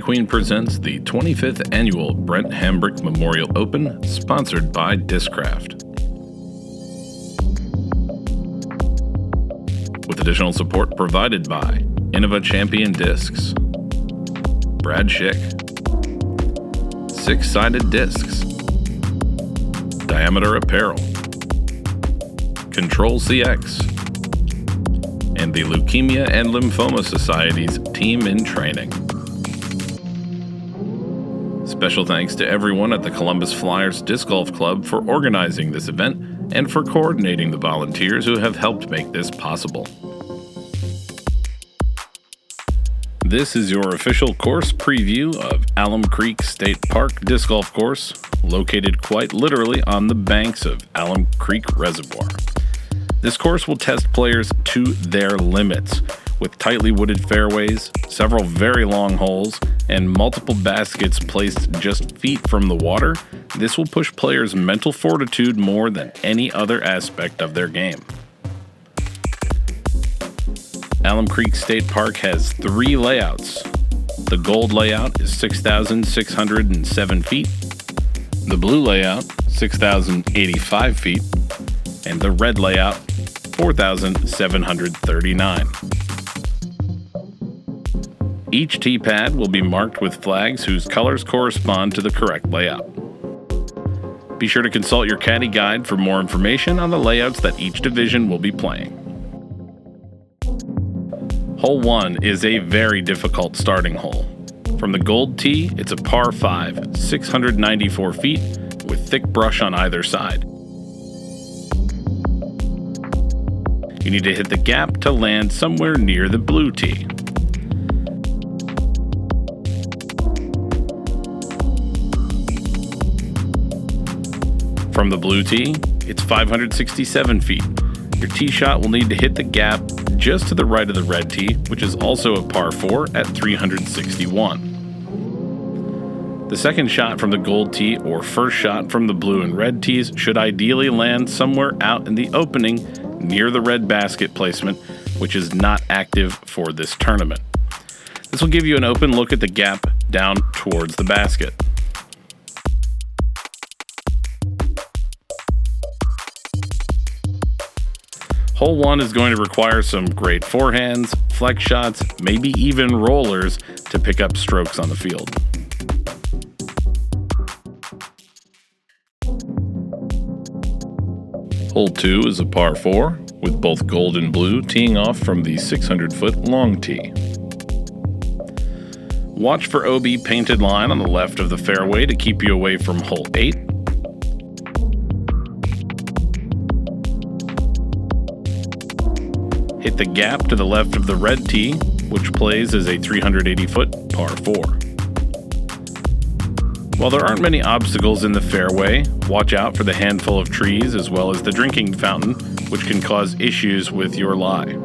Queen presents the 25th Annual Brent Hambrick Memorial Open, sponsored by Discraft. With additional support provided by Innova Champion Discs, Brad Schick, Six-Sided Discs, Diameter Apparel, Control CX, and the Leukemia and Lymphoma Society's Team in Training. Special thanks to everyone at the Columbus Flyers Disc Golf Club for organizing this event and for coordinating the volunteers who have helped make this possible. This is your official course preview of Alum Creek State Park Disc Golf Course, located quite literally on the banks of Alum Creek Reservoir. This course will test players to their limits, with tightly wooded fairways, several very long holes, and multiple baskets placed just feet from the water. This will push players' mental fortitude more than any other aspect of their game. Alum Creek State Park has 3 layouts. The gold layout is 6,607 feet, the blue layout, 6,085 feet, and the red layout, 4,739. Each tee pad will be marked with flags whose colors correspond to the correct layout. Be sure to consult your caddy guide for more information on the layouts that each division will be playing. Hole 1 is a very difficult starting hole. From the gold tee, it's a par 5, 694 feet, with thick brush on either side. You need to hit the gap to land somewhere near the blue tee. From the blue tee, it's 567 feet. Your tee shot will need to hit the gap just to the right of the red tee, which is also a par 4 at 361. The second shot from the gold tee or first shot from the blue and red tees should ideally land somewhere out in the opening near the red basket placement, which is not active for this tournament. This will give you an open look at the gap down towards the basket. Hole 1 is going to require some great forehands, flex shots, maybe even rollers to pick up strokes on the field. Hole 2 is a par 4, with both gold and blue teeing off from the 600-foot long tee. Watch for OB painted line on the left of the fairway to keep you away from hole 8. Hit the gap to the left of the red tee, which plays as a 380-foot par 4. While there aren't many obstacles in the fairway, watch out for the handful of trees as well as the drinking fountain, which can cause issues with your lie.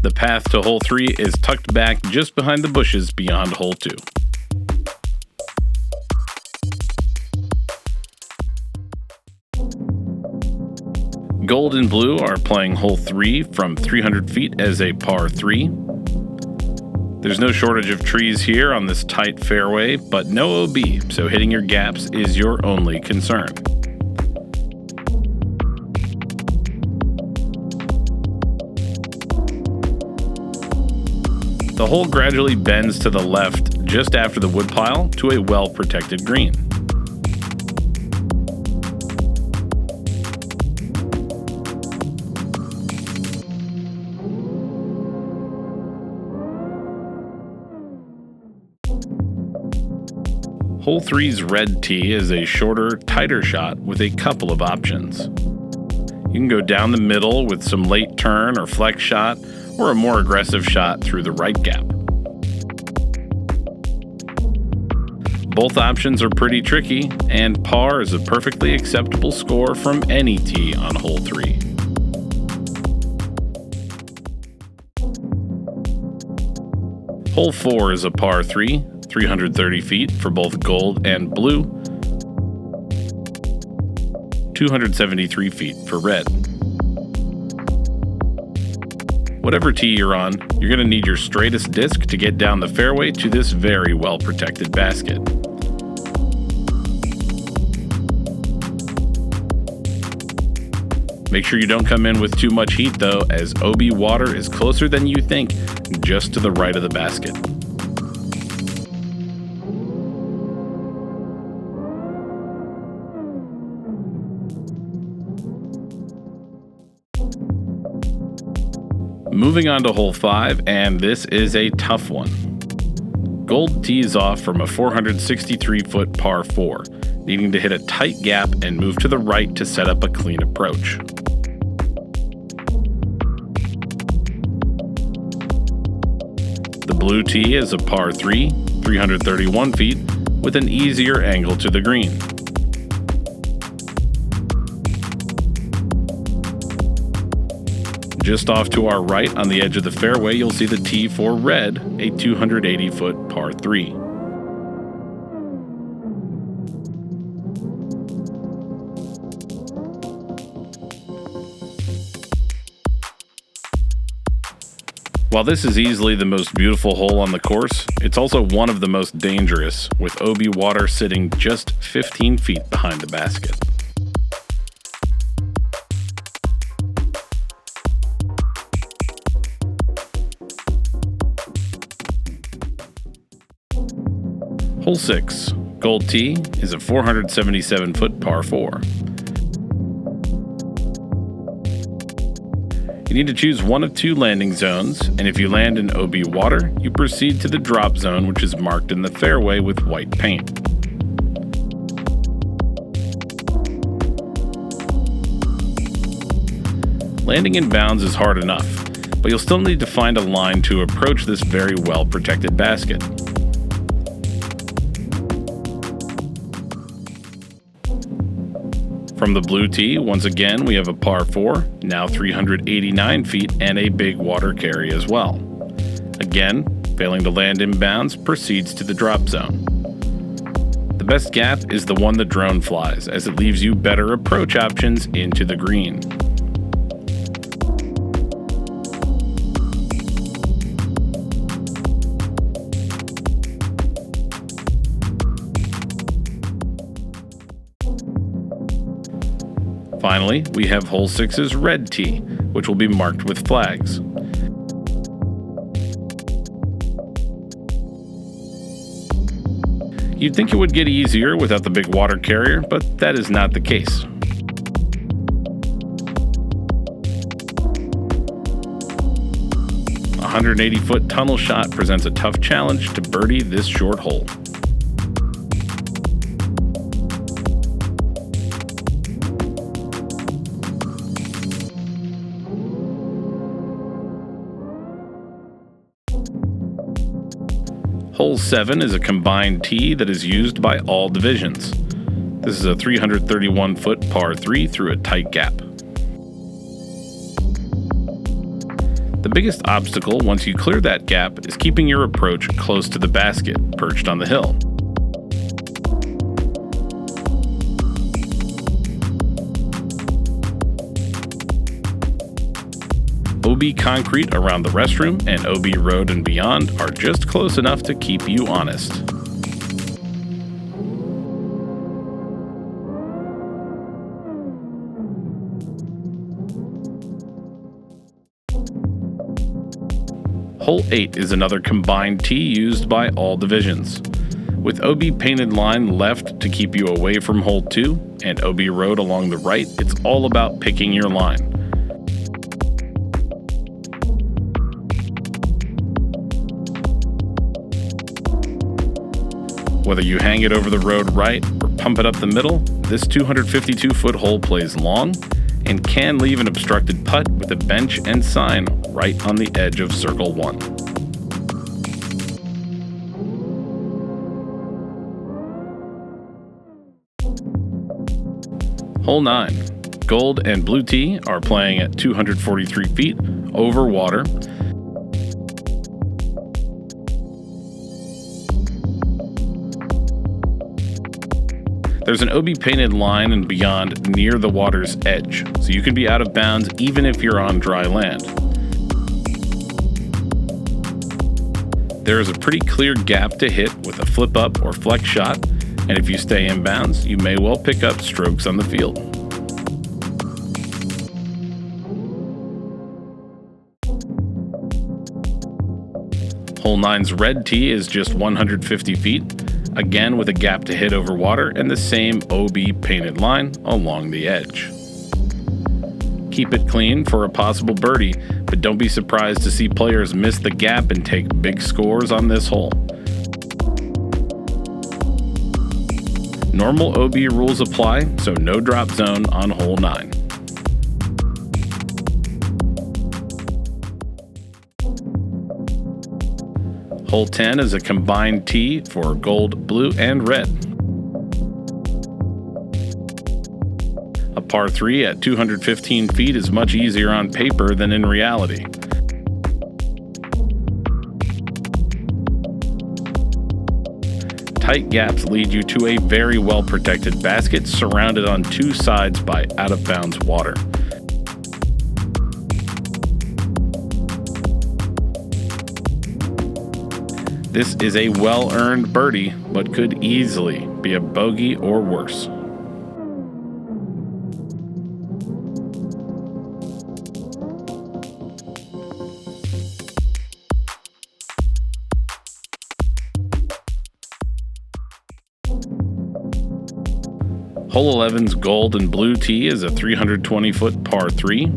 The path to hole 3 is tucked back just behind the bushes beyond hole 2. Gold and blue are playing hole 3 from 300 feet as a par 3. There's no shortage of trees here on this tight fairway, but no OB, so hitting your gaps is your only concern. The hole gradually bends to the left just after the woodpile to a well-protected green. Hole 3's red tee is a shorter, tighter shot with a couple of options. You can go down the middle with some late turn or flex shot, or a more aggressive shot through the right gap. Both options are pretty tricky, and par is a perfectly acceptable score from any tee on hole 3. Hole 4 is a par 3, 330 feet for both gold and blue, 273 feet for red. Whatever tee you're on, you're going to need your straightest disc to get down the fairway to this very well protected basket. Make sure you don't come in with too much heat though, as OB water is closer than you think, just to the right of the basket. Moving on to hole 5, and this is a tough one. Gold tees off from a 463-foot par 4, needing to hit a tight gap and move to the right to set up a clean approach. The blue tee is a par 3, 331 feet, with an easier angle to the green. Just off to our right on the edge of the fairway, you'll see the tee for red, a 280-foot par 3. While this is easily the most beautiful hole on the course, it's also one of the most dangerous, with OB water sitting just 15 feet behind the basket. Hole 6, gold tee, is a 477-foot par 4. You need to choose one of 2 landing zones, and if you land in OB water, you proceed to the drop zone, which is marked in the fairway with white paint. Landing in bounds is hard enough, but you'll still need to find a line to approach this very well-protected basket. From the blue tee, once again, we have a par 4, now 389 feet, and a big water carry as well. Again, failing to land in bounds, proceeds to the drop zone. The best gap is the one the drone flies, as it leaves you better approach options into the green. Finally, we have hole 6's red tee, which will be marked with flags. You'd think it would get easier without the big water carrier, but that is not the case. A 180-foot tunnel shot presents a tough challenge to birdie this short hole. Hole 7 is a combined tee that is used by all divisions. This is a 331-foot par 3 through a tight gap. The biggest obstacle once you clear that gap is keeping your approach close to the basket, perched on the hill. OB concrete around the restroom and OB road and beyond are just close enough to keep you honest. Hole 8 is another combined tee used by all divisions. With OB painted line left to keep you away from hole 2 and OB road along the right, it's all about picking your line. Whether you hang it over the road right or pump it up the middle, this 252-foot hole plays long and can leave an obstructed putt with a bench and sign right on the edge of Circle 1. Hole 9. Gold and blue tee are playing at 243 feet over water. There's an OB painted line and beyond near the water's edge, so you can be out of bounds even if you're on dry land. There is a pretty clear gap to hit with a flip up or flex shot, and if you stay in bounds, you may well pick up strokes on the field. Hole 9's red tee is just 150 feet, again with a gap to hit over water and the same OB painted line along the edge. Keep it clean for a possible birdie, but don't be surprised to see players miss the gap and take big scores on this hole. Normal OB rules apply, so no drop zone on hole 9. Hole 10 is a combined tee for gold, blue, and red. A par 3 at 215 feet is much easier on paper than in reality. Tight gaps lead you to a very well-protected basket surrounded on two sides by out-of-bounds water. This is a well-earned birdie, but could easily be a bogey or worse. Hole 11's gold and blue tee is a 320-foot par 3.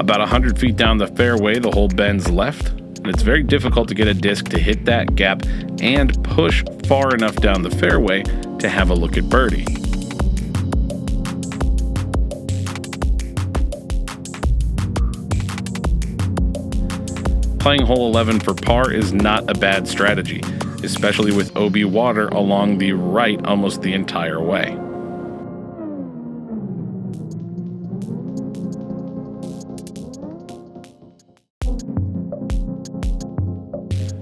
About 100 feet down the fairway, the hole bends left, and it's very difficult to get a disc to hit that gap and push far enough down the fairway to have a look at birdie. Playing hole 11 for par is not a bad strategy, especially with OB water along the right almost the entire way.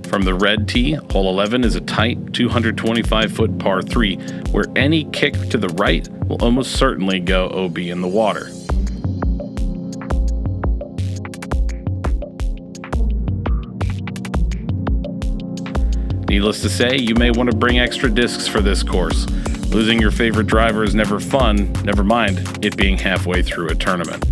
From the red tee, hole 11 is a tight 225-foot par 3, where any kick to the right will almost certainly go OB in the water. Needless to say, you may want to bring extra discs for this course. Losing your favorite driver is never fun, never mind it being halfway through a tournament.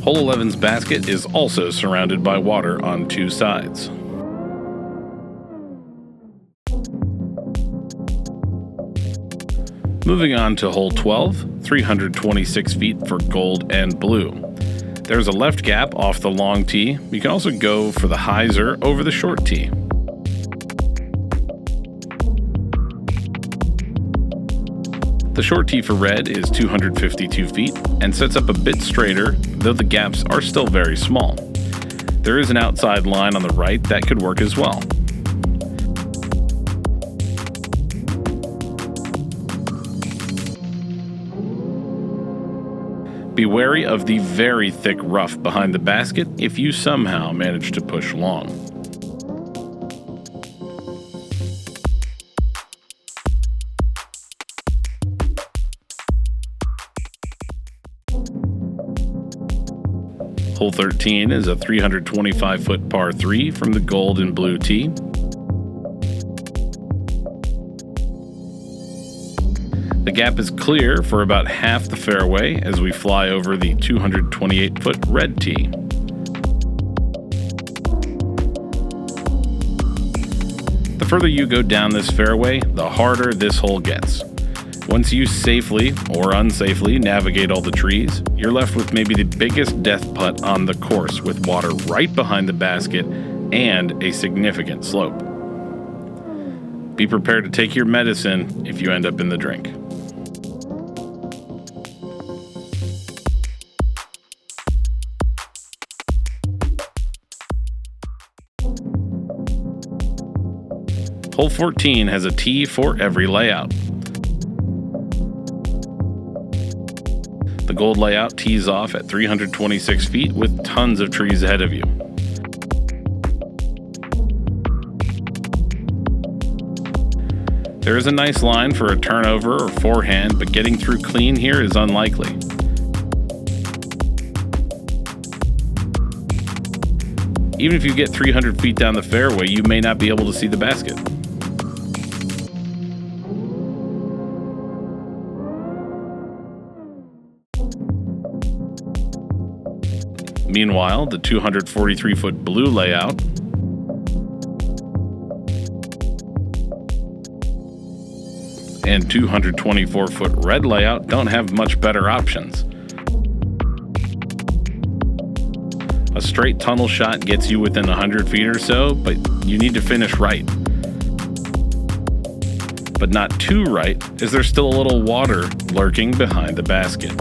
Hole 11's basket is also surrounded by water on two sides. Moving on to hole 12, 326 feet for gold and blue. There's a left gap off the long tee. You can also go for the hyzer over the short tee. The short tee for red is 252 feet and sets up a bit straighter, though the gaps are still very small. There is an outside line on the right that could work as well. Be wary of the very thick rough behind the basket if you somehow manage to push long. Hole 13 is a 325-foot par 3 from the gold and blue tee. The gap is clear for about half the fairway as we fly over the 228-foot red tee. The further you go down this fairway, the harder this hole gets. Once you safely or unsafely navigate all the trees, you're left with maybe the biggest death putt on the course with water right behind the basket and a significant slope. Be prepared to take your medicine if you end up in the drink. Hole 14 has a tee for every layout. The gold layout tees off at 326 feet with tons of trees ahead of you. There is a nice line for a turnover or forehand, but getting through clean here is unlikely. Even if you get 300 feet down the fairway, you may not be able to see the basket. Meanwhile, the 243-foot blue layout and 224-foot red layout don't have much better options. A straight tunnel shot gets you within 100 feet or so, but you need to finish right. But not too right, as there's still a little water lurking behind the basket.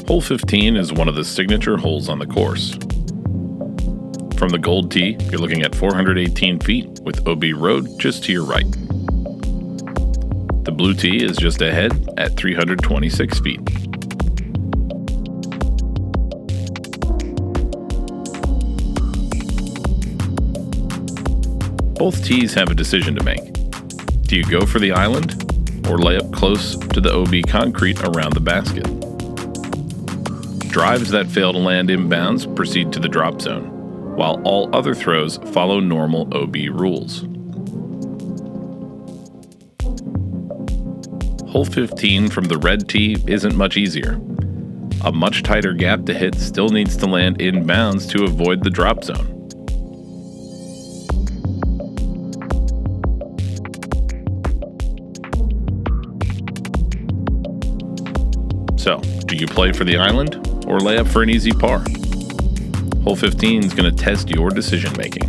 Hole 15 is one of the signature holes on the course. From the gold tee, you're looking at 418 feet with OB Road just to your right. The blue tee is just ahead at 326 feet. Both tees have a decision to make. Do you go for the island or lay up close to the OB concrete around the basket? Drives that fail to land inbounds proceed to the drop zone, while all other throws follow normal OB rules. Hole 15 from the red tee isn't much easier. A much tighter gap to hit still needs to land inbounds to avoid the drop zone. So, do you play for the island or lay up for an easy par? Hole 15 is going to test your decision making.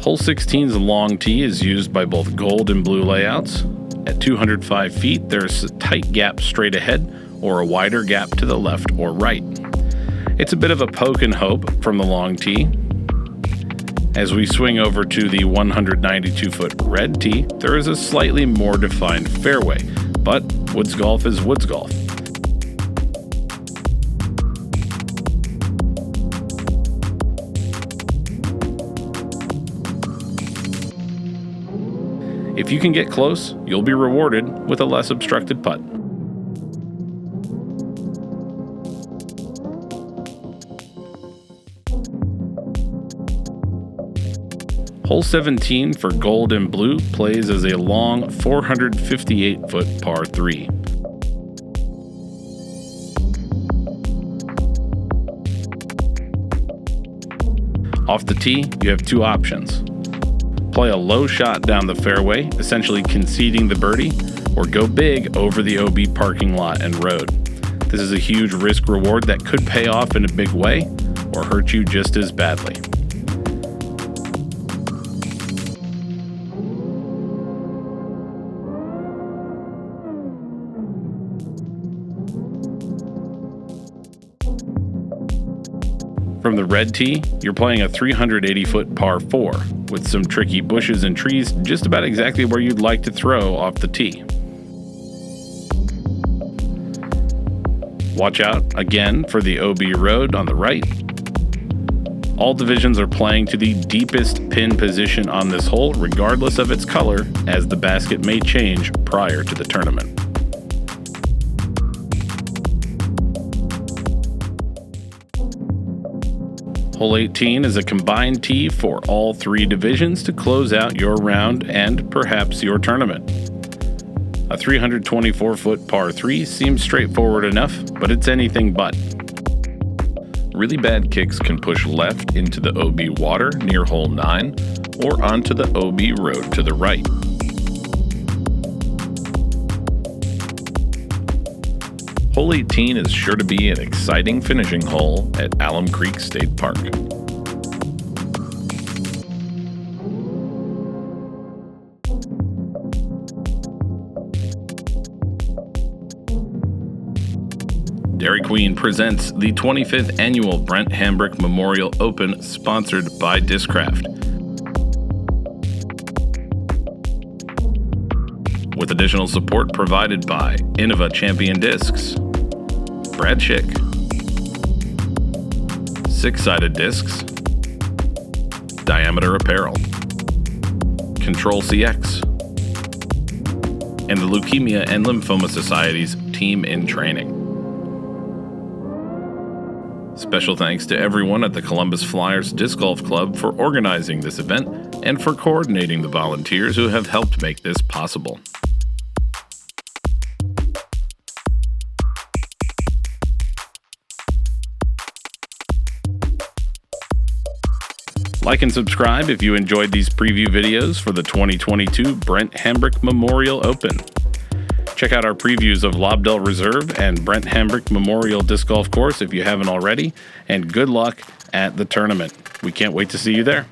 Hole 16's long tee is used by both gold and blue layouts. At 205 feet, there's a tight gap straight ahead or a wider gap to the left or right. It's a bit of a poke and hope from the long tee. As we swing over to the 192-foot red tee, there is a slightly more defined fairway, but woods golf is woods golf. If you can get close, you'll be rewarded with a less obstructed putt. Hole 17 for gold and blue plays as a long 458-foot par 3. Off the tee, you have two options. Play a low shot down the fairway, essentially conceding the birdie, or go big over the OB parking lot and road. This is a huge risk reward that could pay off in a big way or hurt you just as badly. From the red tee, you're playing a 380-foot par 4 with some tricky bushes and trees just about exactly where you'd like to throw off the tee. Watch out again for the OB road on the right. All divisions are playing to the deepest pin position on this hole, regardless of its color, as the basket may change prior to the tournament. Hole 18 is a combined tee for all three divisions to close out your round and perhaps your tournament. A 324-foot par 3 seems straightforward enough, but it's anything but. Really bad kicks can push left into the OB water near hole 9 or onto the OB road to the right. Hole 18 is sure to be an exciting finishing hole at Alum Creek State Park. Dairy Queen presents the 25th annual Brent Hambrick Memorial Open, sponsored by Discraft. With additional support provided by Innova Champion Discs, Brad Schick, Six-Sided Discs, Diameter Apparel, Control CX, and the Leukemia and Lymphoma Society's Team in Training. Special thanks to everyone at the Columbus Flyers Disc Golf Club for organizing this event and for coordinating the volunteers who have helped make this possible. Like and subscribe if you enjoyed these preview videos for the 2022 Brent Hambrick Memorial Open. Check out our previews of Lobdell Reserve and Brent Hambrick Memorial Disc Golf Course if you haven't already, and good luck at the tournament. We can't wait to see you there.